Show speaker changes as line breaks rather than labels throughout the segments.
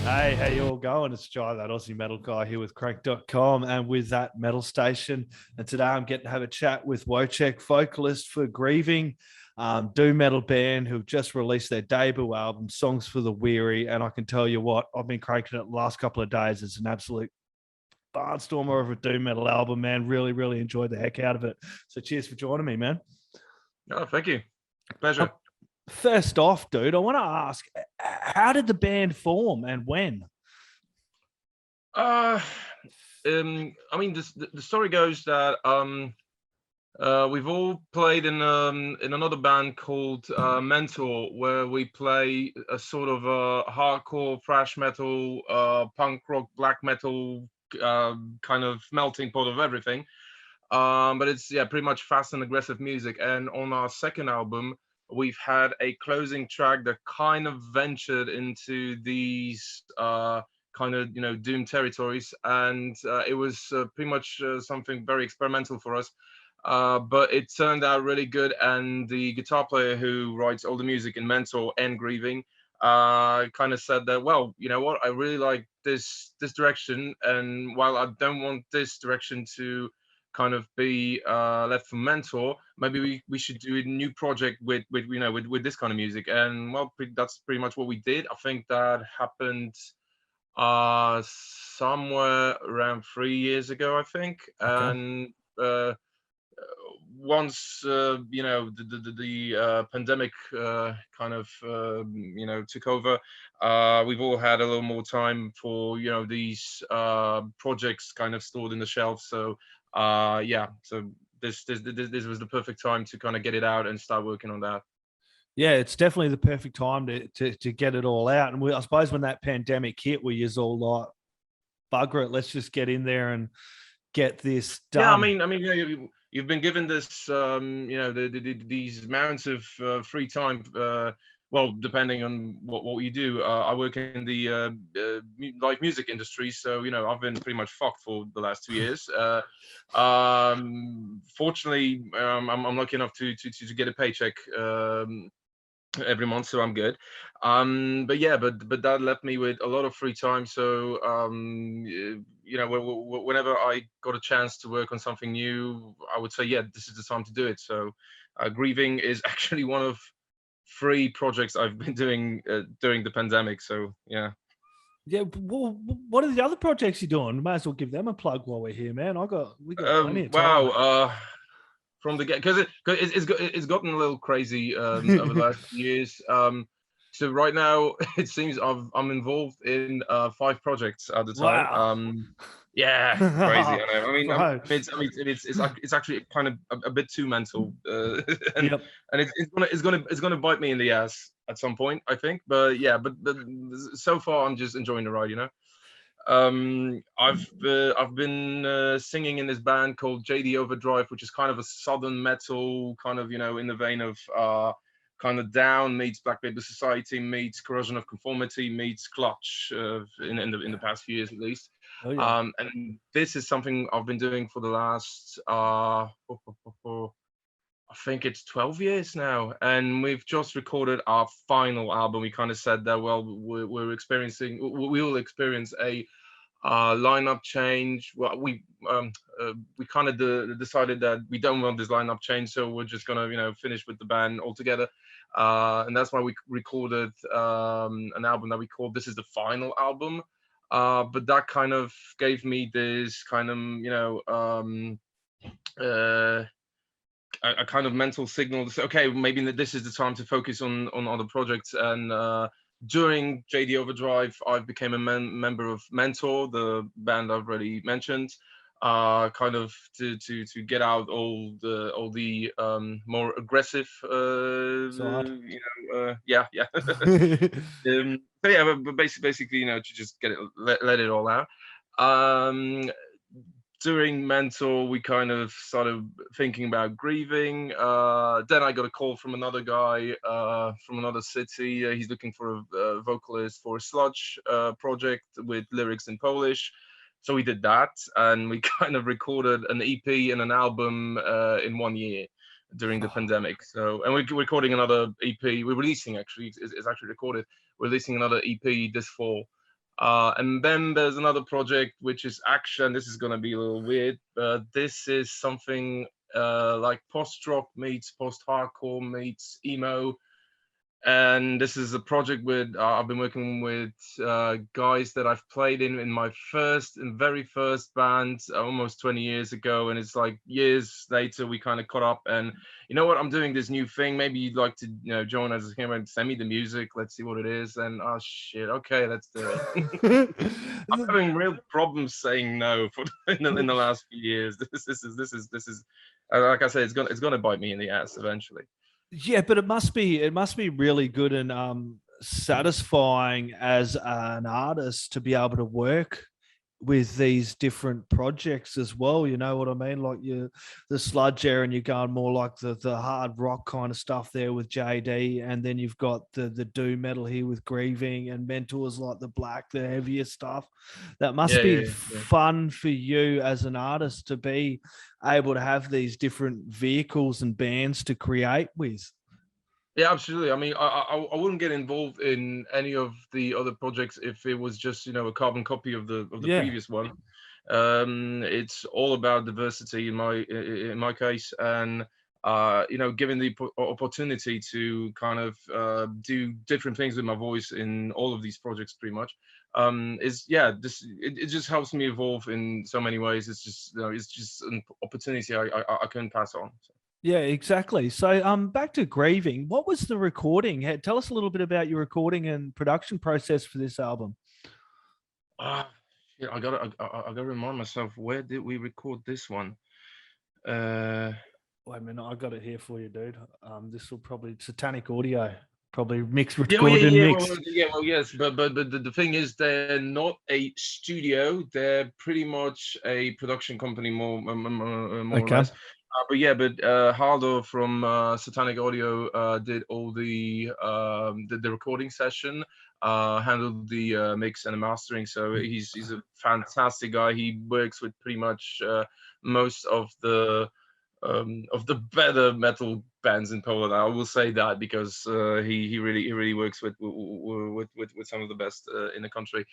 Hey, how you all going? It's Jai, that Aussie metal guy here with Crank.com and with that metal station. And today I'm getting to have a chat with Wojciech, vocalist for Grieving, doom metal band who've just released their debut album, Songs for the Weary. And I can tell you what, I've been cranking it the last couple of days. It's an absolute barnstormer of a doom metal album, man. Really, really enjoyed the heck out of it. So cheers for joining me, man.
Oh, thank you. Pleasure.
First off, dude, I want to ask, how did the band form and when?
I mean, the story goes that we've all played in another band called Mentor, where we play a sort of a hardcore thrash metal, punk rock, black metal kind of melting pot of everything. But it's pretty much fast and aggressive music. And on our second album, we've had a closing track that kind of ventured into these kind of doom territories, and it was pretty much something very experimental for us. But it turned out really good, and the guitar player who writes all the music in Mentor and Grieving kind of said that, well, you know what, I really like this direction, and while I don't want this direction to kind of be left for Mentor, maybe we should do a new project with this kind of music. And well, that's pretty much what we did. I think that happened somewhere around 3 years ago, I think.
Okay.
And once the pandemic kind of took over, we've all had a little more time for these projects kind of stored in the shelf. So so this was the perfect time to kind of get it out and start working on that.
Yeah, it's definitely the perfect time to get it all out. And I suppose when that pandemic hit, we was all like, bugger it, let's just get in there and get this done.
Yeah, I mean, you've been given this, these amounts of free time. Well, depending on what you do. I work in the live music industry, so I've been pretty much fucked for the last 2 years. Fortunately, I'm lucky enough to get a paycheck every month, so I'm good. But that left me with a lot of free time. So whenever I got a chance to work on something new, I would say, yeah, this is the time to do it. So Grieving is actually one of 3 projects I've been doing during the pandemic. So yeah.
Well, what are the other projects you're doing? Might as well give them a plug while we're here, man. We got plenty of time.
Wow. From the because it's gotten a little crazy over the last few years. So right now it seems I'm involved in 5 projects at the time.
Wow.
Yeah, crazy. I mean,
Right.
it's actually kind of a bit too mental, and
Yep.
and it's gonna bite me in the ass at some point, I think. But yeah, but so far I'm just enjoying the ride. I've been singing in this band called JD Overdrive, which is kind of a southern metal, kind of in the vein of kind of Down meets Black Label Society meets Corrosion of Conformity meets Clutch in the past few years at least.
Oh, yeah.
And this is something I've been doing for the last I think it's 12 years now, and we've just recorded our final album. We kind of said that, well, we will experience a lineup change. Well, we kind of decided that we don't want this lineup change, so we're just gonna finish with the band altogether. And that's why we recorded an album that we called "This Is the Final Album." But that kind of gave me this kind of a kind of mental signal to say, okay, maybe this is the time to focus on other projects. And during JD Overdrive, I became a member of Mentor, the band I've already mentioned, kind of to get out all the more aggressive, yeah. So yeah, but basically, to just get it, let it all out. During Mentor, we kind of started thinking about Grieving. Then I got a call from another guy from another city. He's looking for a vocalist for a sludge project with lyrics in Polish. So we did that, and we kind of recorded an EP and an album in 1 year during the pandemic. So, and we're recording another EP. We're releasing, actually, it's actually recorded. We're releasing another EP this fall. And then there's another project which is action. This is gonna be a little weird, but this is something like post-rock meets post-hardcore meets emo. And this is a project with I've been working with guys that I've played in my first and very first band almost 20 years ago, and it's like years later we kind of caught up. And you know what, I'm doing this new thing, maybe you'd like to join us here and send me the music, let's see what it is. And oh shit, okay, let's do it. I'm having real problems saying no for in the last few years. This is like I said, it's gonna bite me in the ass eventually.
Yeah, but it must be really good and satisfying as an artist to be able to work with these different projects as well. You know what I mean? Like the sludge era, and you're going more like the hard rock kind of stuff there with JD, and then you've got the doom metal here with Grieving, and Mentors like the black, the heavier stuff. That must be
Yeah.
fun for you as an artist to be able to have these different vehicles and bands to create with.
Yeah, absolutely. I mean, I wouldn't get involved in any of the other projects if it was just a carbon copy of the
Yeah.
previous one. It's all about diversity in my case, and given the opportunity to kind of do different things with my voice in all of these projects, pretty much. Is yeah, it just helps me evolve in so many ways. It's just it's just an opportunity I couldn't pass on. So.
Yeah, exactly. So, back to Grieving. What was the recording? Tell us a little bit about your recording and production process for this album.
Yeah, I gotta remind myself, where did we record this one?
Wait a minute, I got it here for you, dude. This will probably Satanic Audio, probably mixed,
Yeah, well,
recorded, and
yeah,
mixed.
yes, but the thing is, they're not a studio. They're pretty much a production company, more or
Okay.
less. But Haldo from Satanic Audio did all the recording session, handled the mix and the mastering. So he's a fantastic guy. He works with pretty much most of the better metal bands in Poland. I will say that because he really works with some of the best in the country.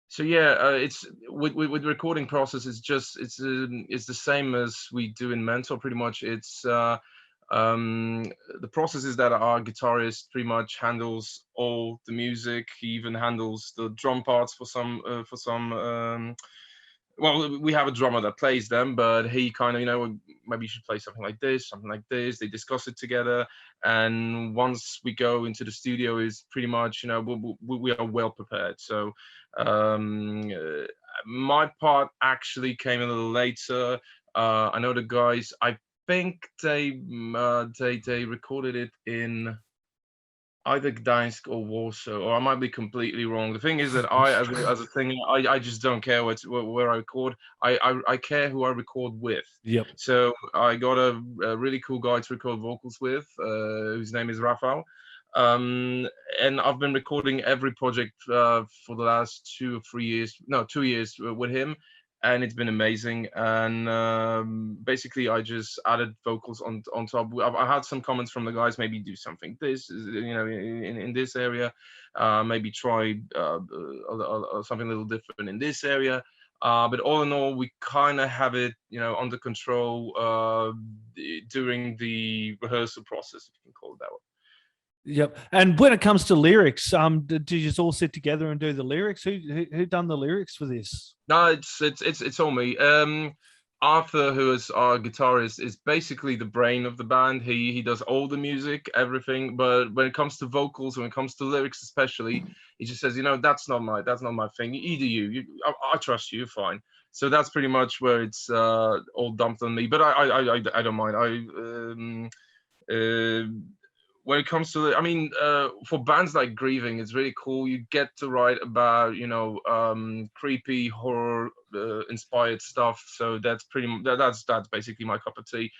So yeah, it's with the recording process. It's the same as we do in Mentor. Pretty much, it's the process is that our guitarist pretty much handles all the music. He even handles the drum parts for some. Well, we have a drummer that plays them, but he kind of, maybe you should play something like this, something like this. They discuss it together, and once we go into the studio, is pretty much, we are well prepared. So my part actually came a little later. I know the guys. I think they recorded it in either Gdańsk or Warsaw, or I might be completely wrong. The thing is that as a thing, I just don't care where I record. I care who I record with.
Yep.
So I got a really cool guy to record vocals with, whose name is Rafał. And I've been recording every project for the last 2 or 3 years. No, 2 years with him. And it's been amazing. And basically, I just added vocals on top. I had some comments from the guys. Maybe do something this, in this area. Maybe try something a little different in this area. But all in all, we kind of have it, under control during the rehearsal process, if you can call it that way.
Yep. And when it comes to lyrics, did you just all sit together and do the lyrics? Who done the lyrics for this?
No, it's all me. Arthur, who is our guitarist, is basically the brain of the band. He does all the music, everything. But when it comes to vocals, when it comes to lyrics, especially, he just says, that's not my thing. Either I trust you, fine. So that's pretty much where it's all dumped on me. But I don't mind. When it comes to for bands like Grieving, it's really cool. You get to write about creepy horror inspired stuff. So that's that's basically my cup of tea.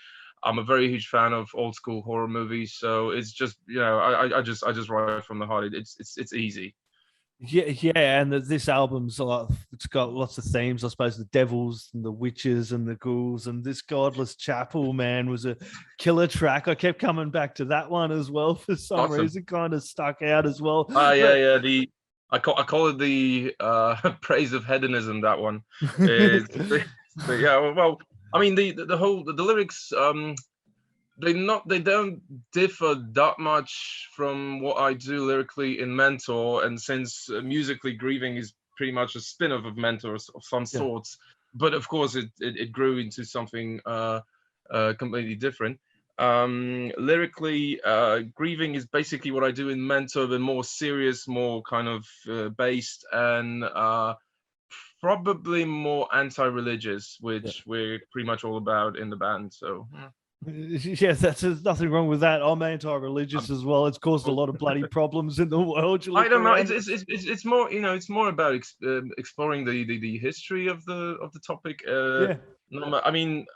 I'm a very huge fan of old school horror movies, so it's just I just write from the heart. It's easy.
Yeah, and this album's it's got lots of themes. I suppose the devils and the witches and the ghouls, and this godless chapel, man, was a killer track. I kept coming back to that one as well for some
Awesome.
reason, kind of stuck out as well.
Yeah. I call it the praise of hedonism. That one. It's, but yeah, well, I mean the lyrics. They don't differ that much from what I do lyrically in Mentor, and since musically Grieving is pretty much a spin-off of Mentor of some
Yeah.
sorts, but of course it grew into something completely different. Lyrically, Grieving is basically what I do in Mentor, but more serious, more kind of based, and probably more anti-religious,
Yeah.
which we're pretty much all about in the band. So.
Yes, there's nothing wrong with that. I'm anti-religious as well. It's caused a lot of bloody problems in the world. You
I
look
don't know.
around.
It's more, it's more about exploring the history of the topic.
Yeah,
I mean,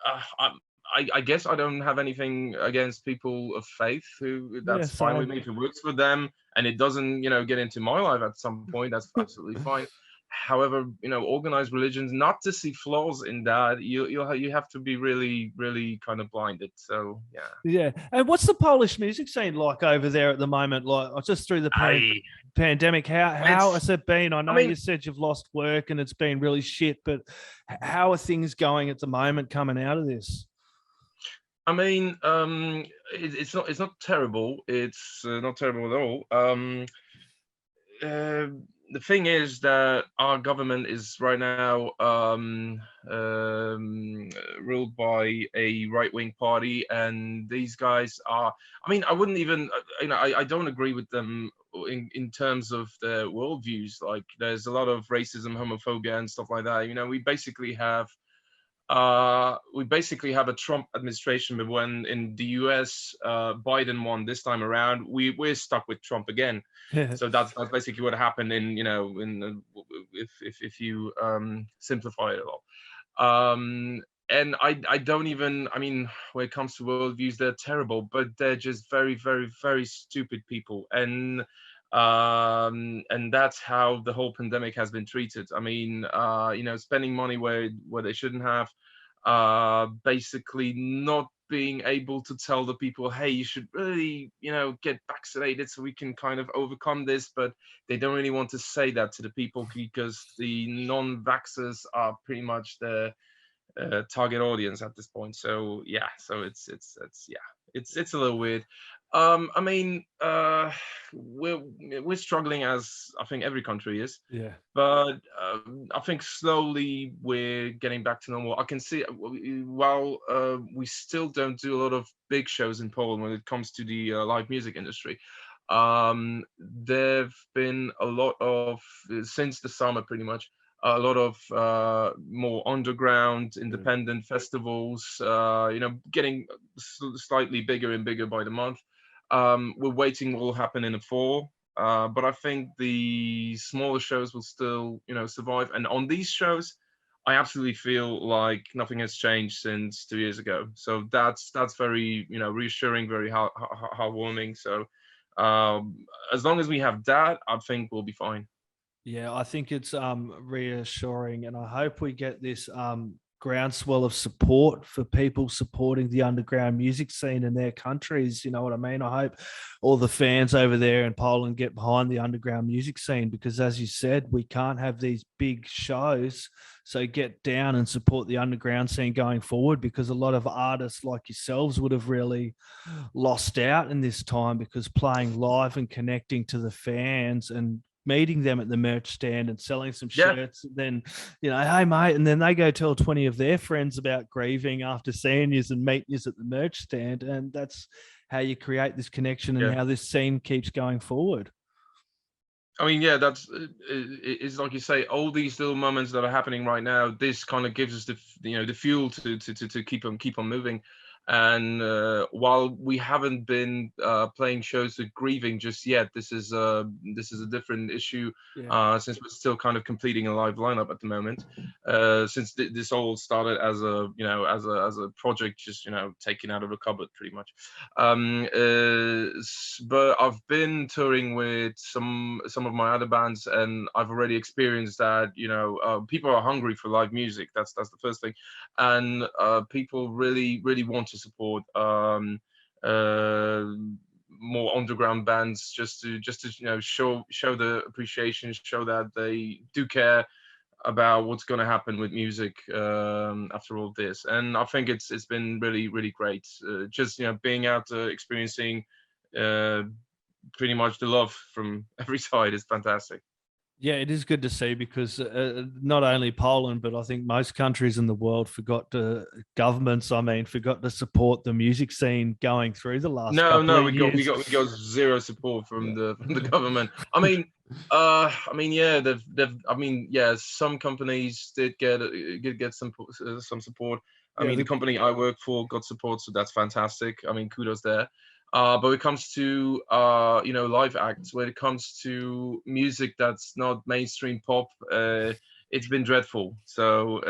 I guess I don't have anything against people of faith who
yeah,
that's fine with
same.
me if it works for them and it doesn't, get into my life at some point. That's absolutely fine. However, organized religions, not to see flaws in that, you have to be really, really kind of blinded. So yeah.
Yeah. And what's the Polish music scene like over there at the moment? Like, just through the pandemic, how
It's
has it been? I
I
know
mean,
you said you've lost work and it's been really shit, but how are things going at the moment coming out of this?
it's not terrible. It's not terrible at all. Uh, the thing is that our government is right now ruled by a right-wing party, and these guys are. I mean, I wouldn't even. I don't agree with them in terms of their worldviews. Like, there's a lot of racism, homophobia, and stuff like that. We basically have a Trump administration, but when in the US Biden won this time around, we're stuck with Trump again.
Yeah.
So that's basically what happened in if you simplify it a lot. And I don't even, I mean, when it comes to worldviews, they're terrible, but they're just very, very, very stupid people. And that's how the whole pandemic has been treated. I mean, spending money where they shouldn't have, basically not being able to tell the people, hey, you should really, get vaccinated so we can kind of overcome this. But they don't really want to say that to the people because the non-vaxxers are pretty much the target audience at this point. So yeah, so it's a little weird. I mean, we're struggling, as I think every country is,
Yeah.
but I think slowly we're getting back to normal. I can see while we still don't do a lot of big shows in Poland when it comes to the live music industry. There've been a lot of since the summer, pretty much a lot of more underground independent festivals, getting slightly bigger and bigger by the month. We're waiting what will happen in the fall, but I think the smaller shows will still, survive. And on these shows, I absolutely feel like nothing has changed since 2 years ago. So that's very, reassuring, very heartwarming. So as long as we have that, I think we'll be fine.
Yeah, I think it's reassuring, and I hope we get this groundswell of support for people supporting the underground music scene in their countries. You know what I mean? I hope all the fans over there in Poland get behind the underground music scene because, as you said, we can't have these big shows. So get down and support the underground scene going forward because a lot of artists like yourselves would have really lost out in this time because playing live and connecting to the fans and meeting them at the merch stand and selling some
Yeah.
shirts. And then, hey, mate. And then they go tell 20 of their friends about Grieving after seeing you and meeting you at the merch stand. And that's how you create this connection and how this scene keeps going forward.
I mean, yeah, it's like you say, all these little moments that are happening right now. This kind of gives us the fuel to keep on moving. And while we haven't been playing shows with Grieving just yet, this is a different issue since we're still kind of completing a live lineup at the moment. Since this all started as a project, just taken out of the cupboard pretty much. But I've been touring with some of my other bands, and I've already experienced that. People are hungry for live music. That's the first thing, and people really want to support. more underground bands, just to show the appreciation, show that they do care about what's going to happen with music after all this. And I think it's been really, really great. Just being out experiencing pretty much the love from every side is fantastic.
Yeah, it is good to see because not only Poland, but I think most countries in the world governments forgot to support the music scene going through the last couple of years.
we got zero support from the government. Some companies did get some support. The company I work for got support, so that's fantastic. Kudos there. But when it comes to live acts, when it comes to music that's not mainstream pop, it's been dreadful. So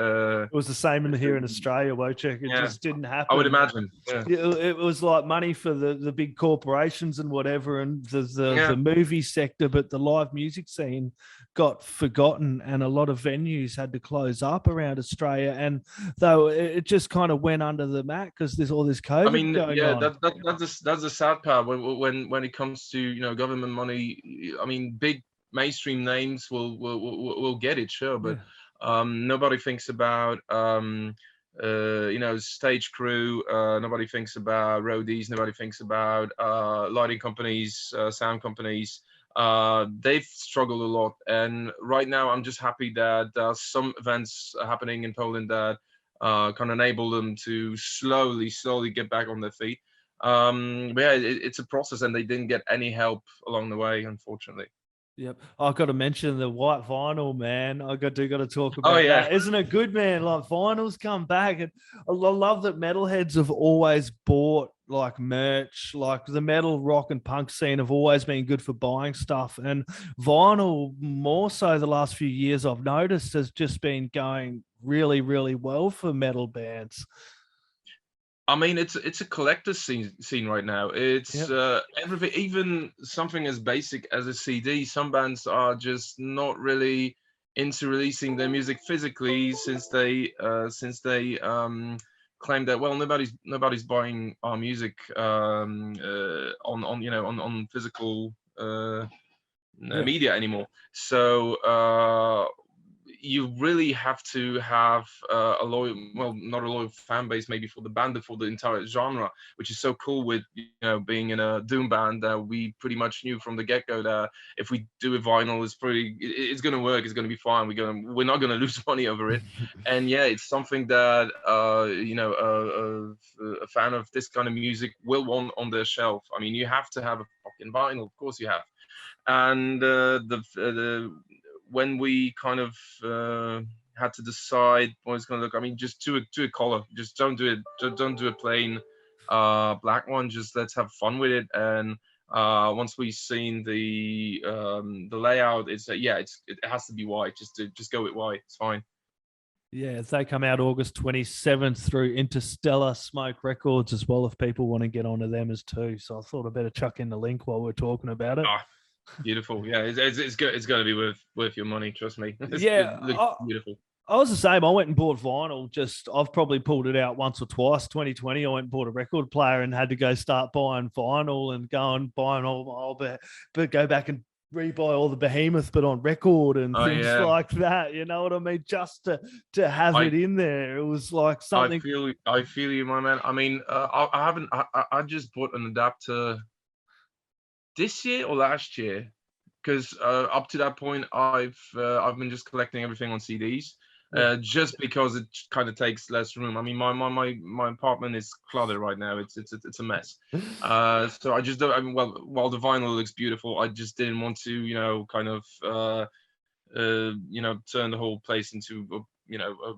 it was the same here in Australia, Wojciech. It just didn't happen.
I would imagine. Yeah.
It was like money for the big corporations and whatever, and the movie sector, but the live music scene got forgotten, and a lot of venues had to close up around Australia. And though it just kind of went under the mat because there's all this COVID going on.
That's the sad part when it comes to government money. Big mainstream names will get it, sure, but nobody thinks about stage crew. Nobody thinks about roadies. Nobody thinks about lighting companies, sound companies. They've struggled a lot, and right now I'm just happy that there are some events happening in Poland that can enable them to slowly get back on their feet. It's a process, and they didn't get any help along the way, unfortunately.
Yep, I've got to mention the white vinyl, man. I got to talk about that. Isn't it good, man? Like vinyls come back, and I love that metalheads have always bought like merch. Like the metal, rock, and punk scene have always been good for buying stuff, and vinyl more so the last few years I've noticed has just been going really, really well for metal bands.
It's a collector's scene right now. It's everything, even something as basic as a CD. Some bands are just not really into releasing their music physically since they claim that nobody's buying our music on physical media anymore. So you really have to have a loyal, not a loyal fan base maybe for the band, but for the entire genre, which is so cool with being in a doom band that we pretty much knew from the get-go that if we do a vinyl, it's going to work, it's going to be fine, we're not going to lose money over it. And it's something that a fan of this kind of music will want on their shelf. You have to have a fucking vinyl, of course you have. And when we kind of had to decide what it's going to look, just do a color. Just don't do a plain black one. Just let's have fun with it. And once we've seen the layout, it has to be white. Just go with white. It's fine.
Yeah, they come out August 27th through Interstellar Smoke Records as well, if people want to get onto them as too. So I thought I'd better chuck in the link while we're talking about it.
Beautiful. Yeah, it's going to be worth your money, trust me. It looks beautiful.
I was the same. I went and bought vinyl. I've probably pulled it out once or twice. 2020, I went and bought a record player and had to go start buying vinyl and go and buying all but go back and rebuy all the Behemoth, but on record and things like that. You know what I mean? Just to have it in there. It was like something.
I feel you, my man. I just bought an adapter this year or last year, because up to that point I've been just collecting everything on CDs, just because it kind of takes less room. My apartment is cluttered right now. It's a mess. So I just don't. While the vinyl looks beautiful, I just didn't want to turn the whole place into a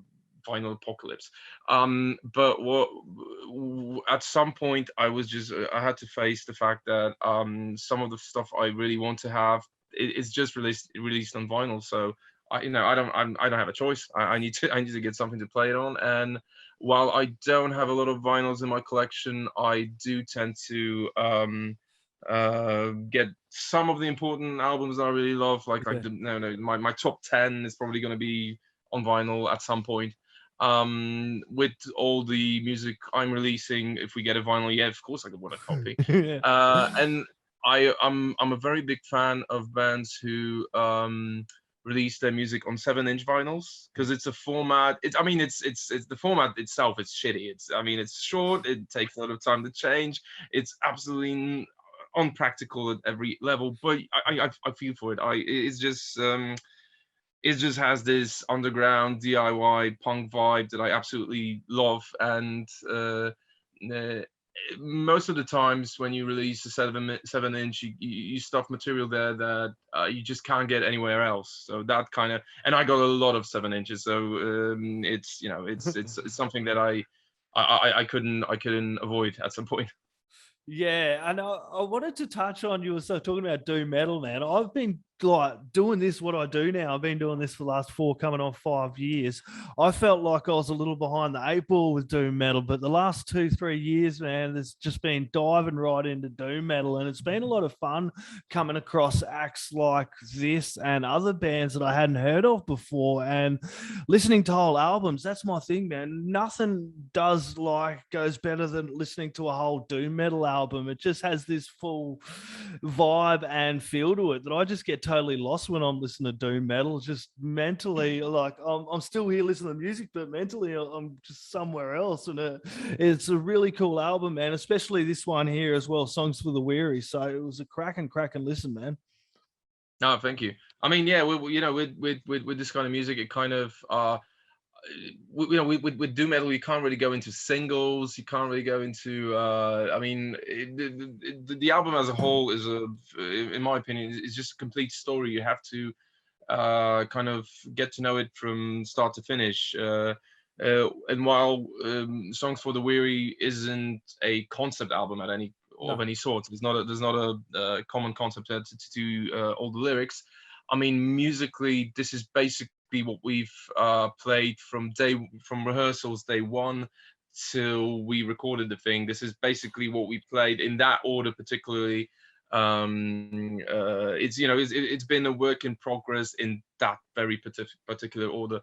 vinyl apocalypse. But at some point I had to face the fact that some of the stuff I really want to have is just released on vinyl. So I don't have a choice. I need to get something to play it on. And while I don't have a lot of vinyls in my collection, I do tend to get some of the important albums that I really love. My top 10 is probably going to be on vinyl at some point. with all the music I'm releasing. If we get a vinyl, yeah, of course I could want a copy.
Yeah.
And I'm a very big fan of bands who release their music on 7-inch vinyls, because it's a format. It's the format itself. It's shitty. It's short. It takes a lot of time to change. It's absolutely unpractical at every level. But I feel for it. It just has this underground DIY punk vibe that I absolutely love. And uh, most of the times when you release a 7-inch, you stuff material there that you just can't get anywhere else. So that kind of, and I got a lot of 7 inches. So it's something that I couldn't avoid at some point.
Yeah, and I wanted to touch on, you were so talking about doom metal, man. I've been like doing this, what I do now. I've been doing this for the last 4, coming on 5 years. I felt like I was a little behind the 8 ball with doom metal, but the last 2-3 years, man, there's just been diving right into doom metal, and it's been a lot of fun coming across acts like this and other bands that I hadn't heard of before, and listening to whole albums. That's my thing, man. Nothing goes better than listening to a whole doom metal album. It just has this full vibe and feel to it that I just get totally lost when I'm listening to doom metal. Just mentally, like I'm still here listening to music, but mentally I'm just somewhere else. And it's a really cool album, man, especially this one here as well, Songs for the Weary. So it was a cracking listen, man.
No, thank you. I mean, yeah, with this kind of music, it kind of with doom metal, you can't really go into singles. You can't really go into. The album as a whole is in my opinion, is just a complete story. You have to kind of get to know it from start to finish. And while Songs for the Weary isn't a concept album of any sort, there's not a common concept to do all the lyrics. I mean, musically, this is basically what we've played from rehearsals day one till we recorded the thing. This is basically what we played in that order, particularly. It's been a work in progress in that very particular order,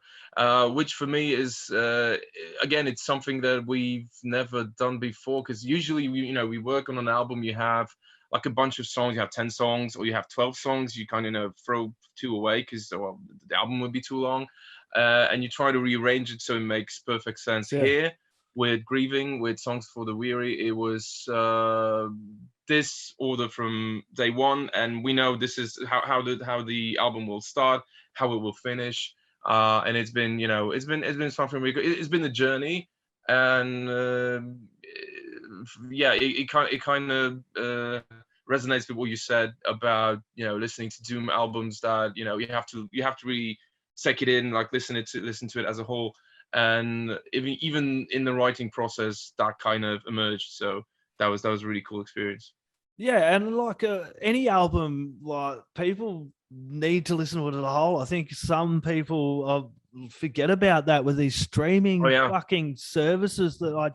which for me is again, it's something that we've never done before, because usually we work on an album, you have like a bunch of songs, you have 10 songs or you have 12 songs, you kind of throw 2 away because the album would be too long, and you try to rearrange it so it makes perfect sense.
Yeah.
Here with Grieving, with Songs for the Weary, it was this order from day one, and we know this is how the album will start, how it will finish, and it's been something really good. It's been a journey, and it kind of resonates with what you said about listening to doom albums, that you have to really take it in, like listen to it as a whole, and even in the writing process that kind of emerged. So that was a really cool experience.
Yeah, and like any album, like people need to listen to it as a whole. I think some people forget about that with these streaming fucking services that I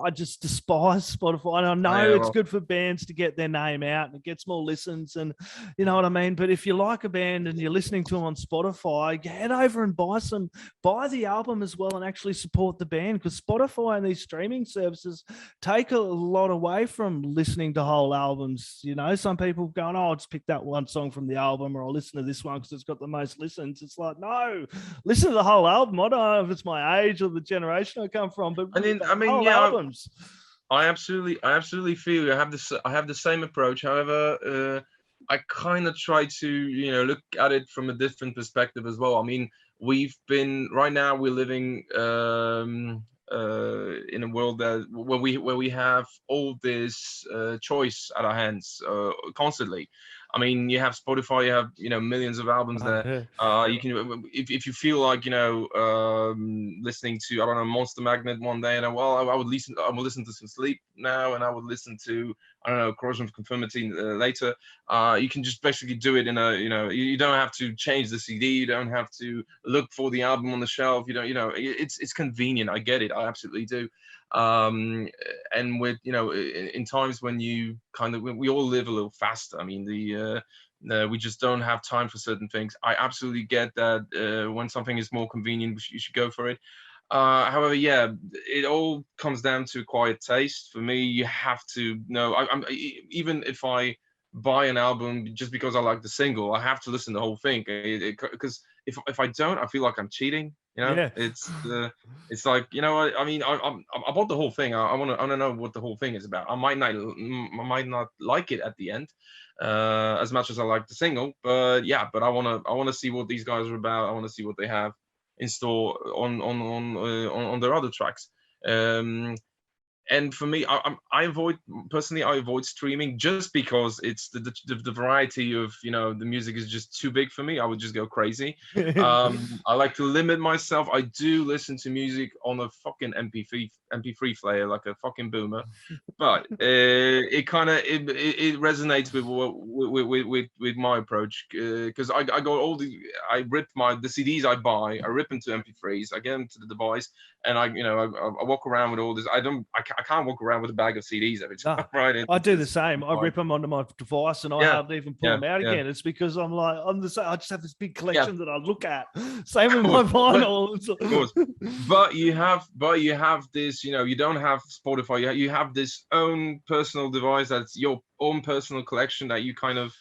just despise Spotify. And I know it's good for bands to get their name out and it gets more listens, and you know what I mean? But if you like a band and you're listening to them on Spotify, head over and buy the album as well and actually support the band, because Spotify and these streaming services take a lot away from listening to whole albums. Some people going, I'll just pick that one song from the album, or I'll listen to this one because it's got the most listens. It's like, no, listen to the whole album. I don't know if it's my age or the generation I come from, but albums.
I absolutely feel I have the same approach. However, I kind of try to look at it from a different perspective as well. I mean, we're living in a world where we have all this choice at our hands constantly. I mean, you have Spotify, you have millions of albums there. You can, if you feel like listening to, I don't know, Monster Magnet one day, and I would listen to some Sleep now, and I would listen to, I don't know, Corrosion of Conformity later. You can just basically do it in a you don't have to change the CD, you don't have to look for the album on the shelf. It's convenient. I get it, I absolutely do. And with, you know, in times when you kind of, we all live a little faster. I mean, we just don't have time for certain things. I absolutely get that when something is more convenient, you should go for it. However, yeah, it all comes down to quiet taste. For me, you have to know. Even if I buy an album just because I like the single, I have to listen to the whole thing. Because if I don't, I feel like I'm cheating. You know,
Yeah.
it's like, you know, I mean, I bought the whole thing. I want to know what the whole thing is about. I might not like it at the end, as much as I like the single. But yeah, but I want to see what these guys are about. I want to see what they have in store on their other tracks. And for me, I avoid streaming just because it's the variety of, you know, the music is just too big for me. I would just go crazy. I like to limit myself. I do listen to music on a fucking MP3 player, like a fucking boomer, but it kind of it resonates with my approach, because I got I rip the CDs I buy, I rip into MP3s, I get them to the device, and I walk around with all this. I can't walk around with a bag of CDs every time.
No,
Right?
I do the same. I rip them onto my device, and I hardly even pull them out again. It's because I'm the same. I just have this big collection that I look at. Same with my vinyl.
Of course, but you have this. You know, you don't have Spotify. You have this own personal device that's your own personal collection that you kind of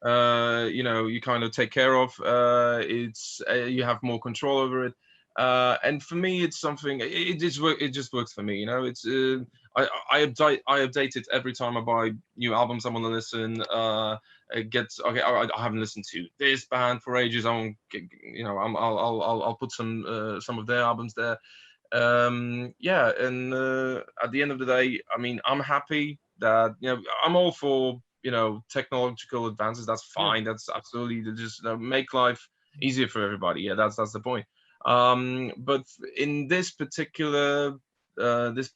you kind of take care of. It's you have more control over it. And for me, it's something. It just works for me. You know, it's I update it every time I buy new albums I want to listen. I haven't listened to this band for ages. I'll put some of their albums there. And at the end of the day, I mean, I'm happy that, you know, I'm all for, you know, technological advances. That's fine. That's absolutely just make life easier for everybody. Yeah, that's the point. But in this particular I just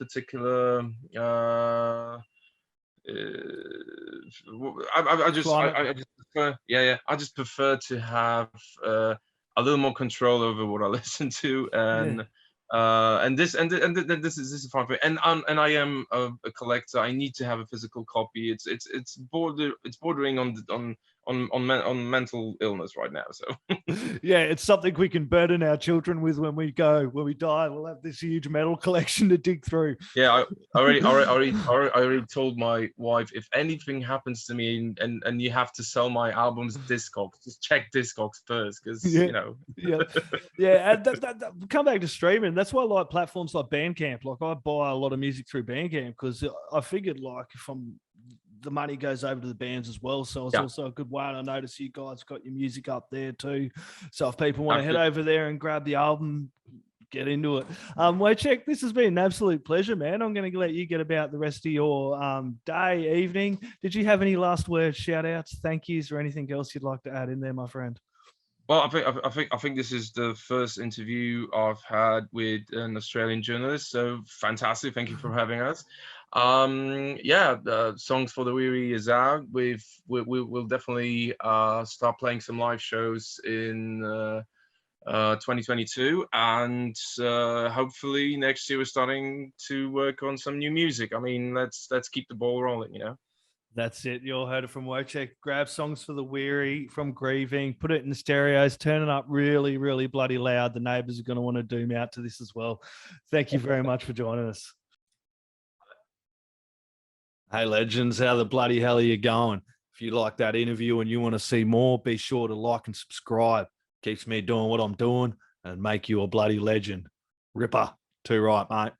prefer to have a little more control over what I listen to, and this is fine for me. And I am a collector. I need to have a physical copy. It's bordering on mental illness right now. So
yeah, it's something we can burden our children with when we die. We'll have this huge metal collection to dig through.
Yeah, I already told my wife, if anything happens to me and you have to sell my albums Discogs, just check Discogs first, because you know.
And come back to streaming. That's why I like platforms like Bandcamp. Like, I buy a lot of music through Bandcamp because I figured, like, if the money goes over to the bands as well, so it's also a good way. And I notice you guys got your music up there too, so if people want to head over there and grab the album, get into it. Wojciech, this has been an absolute pleasure, man. I'm going to let you get about the rest of your day, evening. Did you have any last words, shout outs, thank yous, or anything else you'd like to add in there, my friend?
Well, I think this is the first interview I've had with an Australian journalist, so fantastic. Thank you for having us. Songs for the Weary is out. We'll definitely start playing some live shows in 2022, and hopefully next year we're starting to work on some new music. I mean, let's keep the ball rolling, you know.
That's it. You all heard it from Wojciech. Grab Songs for the Weary from Grieving, put it in the stereos, turn it up really, really bloody loud. The neighbours are going to want to doom out to this as well. Thank you very much for joining us. Hey, legends, how the bloody hell are you going? If you like that interview and you want to see more, be sure to like and subscribe. Keeps me doing what I'm doing and make you a bloody legend. Ripper. Too right, mate.